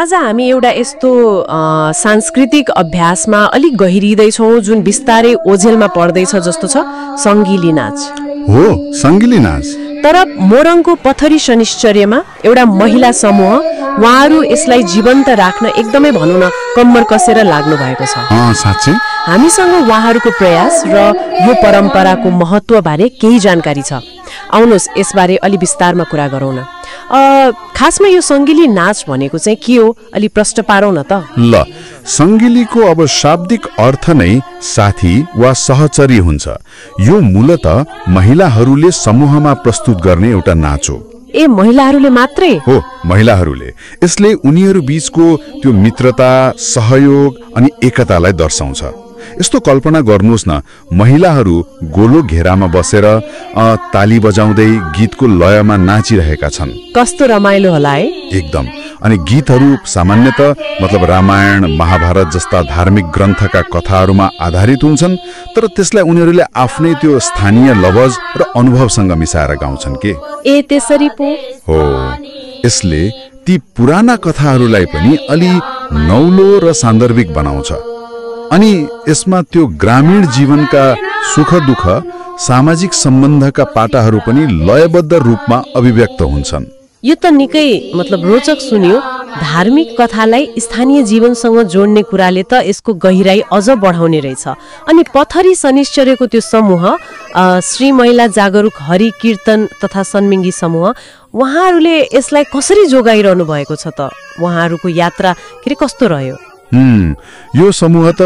आज हामी एउटा यस्तो सांस्कृतिक अभ्यासमा अलिक गहिरिँदैछौँ जुन बिस्तारै ओझेलमा पर्दैछ जस्तो छ, सङ्गिली नाच। हो, सङ्गिली नाच। तर मोरङको पथरी शनिश्चर्यमा एउटा महिला समूह उहाँहरू यसलाई जीवन्त राख्न एकदमै भनौँ न कम्मर कसेर लाग्नु भएको छ। साँच्चै हामीसँग उहाँहरूको प्रयास र यो परम्पराको महत्त्वबारे केही जानकारी छ। आउनुहोस् यसबारे अलि विस्तारमा कुरा गरौँ न। खासमा यो सङ्गिली नाच भनेको चाहिँ के हो, अलि प्रष्ट पारौँ न त। ल, सङ्गिलीको अब शाब्दिक अर्थ नै साथी वा सहचरी हुन्छ। यो मूलतः महिलाहरूले समूहमा प्रस्तुत गर्ने एउटा नाच हो। ए, महिलाहरूले मात्रै? हो, महिलाहरूले। यसले उनीहरू बीचको त्यो मित्रता, सहयोग अनि एकतालाई दर्शाउँछ। यस्तो कल्पना गर्नुहोस् न, महिलाहरू गोलो घेरामा बसेर ताली बजाउँदै गीतको लयमा नाचिरहेका छन्। कस्तो रमाइलो होला है। एकदम। अनि गीतहरू सामान्यतः मतलब रामायण, महाभारत जस्ता धार्मिक ग्रन्थका कथाहरूमा आधारित हुन्छन्, तर त्यसलाई उनीहरूले आफ्नै त्यो स्थानीय लवज र अनुभवसँग मिसाएर गाउँछन् के। ए, त्यसरी पो हो। यसले ती पुराना कथाहरूलाई पनि अलि नौलो र सान्दर्भिक बनाउँछ। अनि यसमा त्यो ग्रामीण जीवनका सुख दुःख, सामाजिक सम्बन्धका पाटाहरू पनि लयबद्ध रूपमा अभिव्यक्त हुन्छन्। यो त निकै मतलब रोचक सुन्यो। धार्मिक कथालाई स्थानीय जीवनसँग जोड्ने कुराले त यसको गहिराई अझ बढाउने रहेछ। अनि पथरी शनिश्चर्यको त्यो समूह श्री महिला जागरुक हरि कीर्तन तथा सन्मिङ्गी समूह, उहाँहरूले यसलाई कसरी जोगाइरहनु भएको छ त? उहाँहरूको यात्रा के कस्तो रह्यो? यो समूह त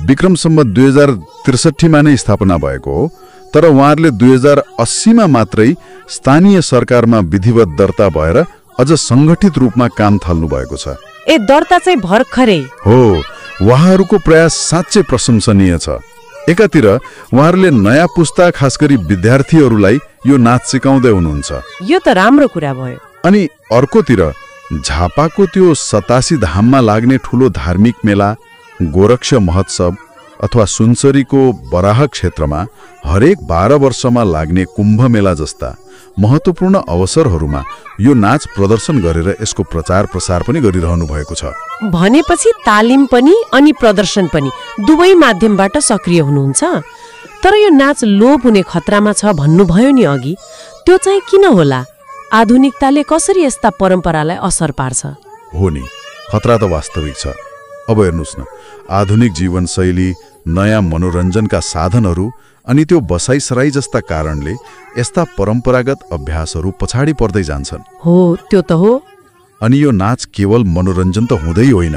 विक्रम सम्वत 2063 मा नै स्थापना भएको हो, तर उहाँहरूले 2080 मात्रै स्थानीय सरकारमा विधिवत दर्ता भएर अझ संगठित रूपमा काम थाल्नु भएको छ। ए, दर्ता चाहिँ भर्खरै? हो। उहाँहरूको प्रयास साँच्चै प्रशंसनीय छ। एकातिर उहाँहरूले नयाँ पुस्ता, खास गरी विद्यार्थीहरूलाई यो नाच सिकाउँदै हुनुहुन्छ। यो त राम्रो कुरा भयो। अनि अर्कोतिर झापाको त्यो 87 धाममा लाग्ने ठूलो धार्मिक मेला, गोरक्ष महोत्सव अथवा सुनसरीको बराह क्षेत्रमा हरेक 12 वर्षमा लाग्ने कुम्भ मेला जस्ता महत्त्वपूर्ण अवसरहरूमा यो नाच प्रदर्शन गरेर यसको प्रचार प्रसार पनि गरिरहनु भएको छ। भनेपछि तालिम पनि अनि प्रदर्शन पनि दुवै माध्यमबाट सक्रिय हुनुहुन्छ। तर यो नाच लोप हुने खतरामा छ भन्नुभयो नि अघि, त्यो चाहिँ किन होला? आधुनिकताले कसरी यस्ता परम्परालाई असर पार्छ? हो नि, खतरा त वास्तविक छ। अब हेर्नुहोस् न, आधुनिक जीवनशैली, नयाँ मनोरञ्जनका साधनहरू अनि त्यो बसाइसराई जस्ता कारणले यस्ता परम्परागत अभ्यासहरू पछाडि पर्दै जान्छन्। हो, त्यो त हो। अनि यो नाच केवल मनोरञ्जन त हुँदै होइन,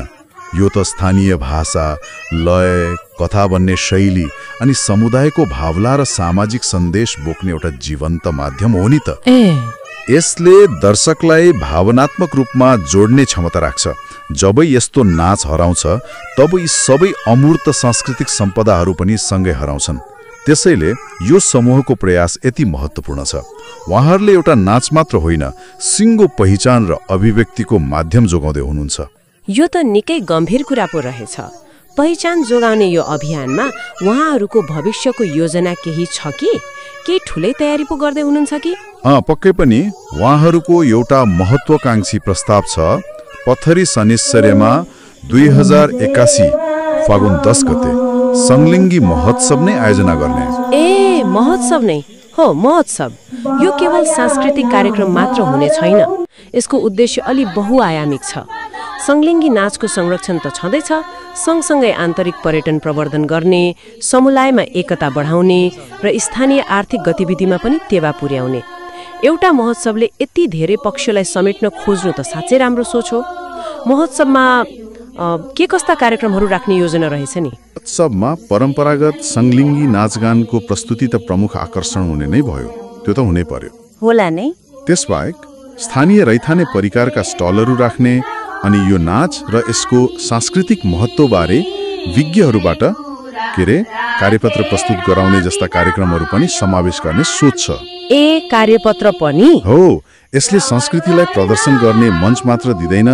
यो त स्थानीय भाषा, लय, कथा भन्ने शैली अनि समुदायको भावना र सामाजिक सन्देश बोक्ने एउटा जीवन्त माध्यम हो नि त। यसले दर्शकलाई भावनात्मक रूपमा जोड्ने क्षमता राख्छ। जब यस्तो नाच हराउँछ तब यी सबै अमूर्त सांस्कृतिक सम्पदाहरू पनि सँगै हराउँछन्। त्यसैले यो समूहको प्रयास यति महत्त्वपूर्ण छ। उहाँहरूले एउटा नाच मात्र होइन, सिङ्गो पहिचान र अभिव्यक्तिको माध्यम जोगाउँदै हुनुहुन्छ। यो त निकै गम्भीर कुरा पो रहेछ। पहिचान जोगाउने यो अभियानमा उहाँहरूको भविष्यको योजना केही छ कि? केही ठुलै तयारी पो गर्दै हुनुहुन्छ कि? पक्कै पनि। उहाँहरूको एउटा महत्त्वकांक्षी प्रस्ताव छ, पथरी शनिश्चर्यमा 2081 फागुन 10 गते संलिङ्गी महोत्सव नै आयोजना गर्ने। ए, महोत्सव नै हो। महोत्सव यो केवल सांस्कृतिक कार्यक्रम मात्र हुने छैन, यसको उद्देश्य अलि बहुआयामिक छ। संलिङ्गी नाचको संरक्षण त छँदैछ, सँगसँगै आन्तरिक पर्यटन प्रवर्धन गर्ने, समुदायमा एकता बढाउने र स्थानीय आर्थिक गतिविधिमा पनि टेवा पुर्याउने। एउटा महोत्सवले यति धेरै पक्षलाई समेट्न खोज्नु त साँच्चै राम्रो सोच हो। महोत्सवमा के कस्ता कार्यक्रमहरू राख्ने योजना रहेछ नि? उत्सवमा परम्परागत संलिङ्गी नाचगानको प्रस्तुति त प्रमुख आकर्षण हुने नै भयो, त्यो त हुनै पर्यो होला नै। त्यसबाहेक स्थानीय रैथाने परिकारका स्टलहरू राख्ने अनि यो नाच र यसको सांस्कृतिक महत्त्वबारे विज्ञहरूबाट कार्यपत्र प्रस्तुत गराउने जस्ता कार्यक्रमहरू पनि समावेश गर्ने सोच छ। ए, कार्यपत्र पनि? हो। यसले संस्कृतिलाई प्रदर्शन गर्ने मञ्च मात्र दिँदैन,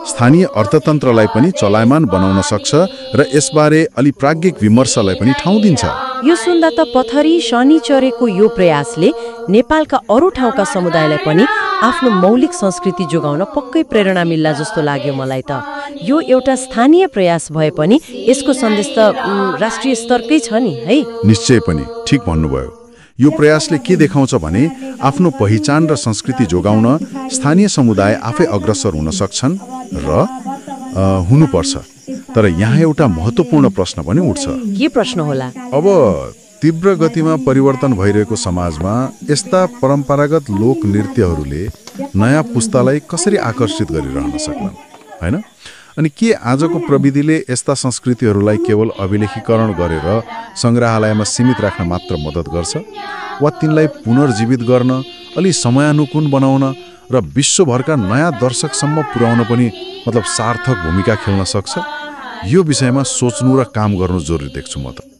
स्थानीय अर्थतन्त्रलाई पनि चलायमान बनाउन सक्छ र यसबारे अलि प्राज्ञिक विमर्शलाई पनि ठाउँ दिन्छ। यो सुन्दा त पथरी शनिचरेको यो प्रयासले नेपालका अरू ठाउँका समुदायलाई पनि आफ्नो मौलिक संस्कृति जोगाउन पक्कै प्रेरणा मिल्ला जस्तो लाग्यो मलाई त। यो एउटा स्थानीय प्रयास भए पनि यसको सन्देश त राष्ट्रिय स्तरकै छ नि है। निश्चय पनि ठिक भन्नुभयो। यो प्रयासले के देखाउँछ भने आफ्नो पहिचान र संस्कृति जोगाउन स्थानीय समुदाय आफै अग्रसर हुन सक्छन् र हुनुपर्छ। तर यहाँ एउटा महत्त्वपूर्ण प्रश्न पनि उठ्छ। के प्रश्न होला? अब तीव्र गतिमा परिवर्तन भइरहेको समाजमा यस्ता परम्परागत लोक नृत्यहरूले नयाँ पुस्तालाई कसरी आकर्षित गरिरहन सक्छन्, हैन? अनि के आजको प्रविधिले यस्ता संस्कृतिहरूलाई केवल अभिलेखीकरण गरेर सङ्ग्रहालयमा सीमित राख्न मात्र मद्दत गर्छ, वा तिनलाई पुनर्जीवित गर्न, अलि समयानुकूल बनाउन र विश्वभरका नयाँ दर्शकसम्म पुर्याउन पनि सार्थक भूमिका खेल्न सक्छ? यो विषयमा सोच्नु र काम गर्नु जरुरी देख्छु म त।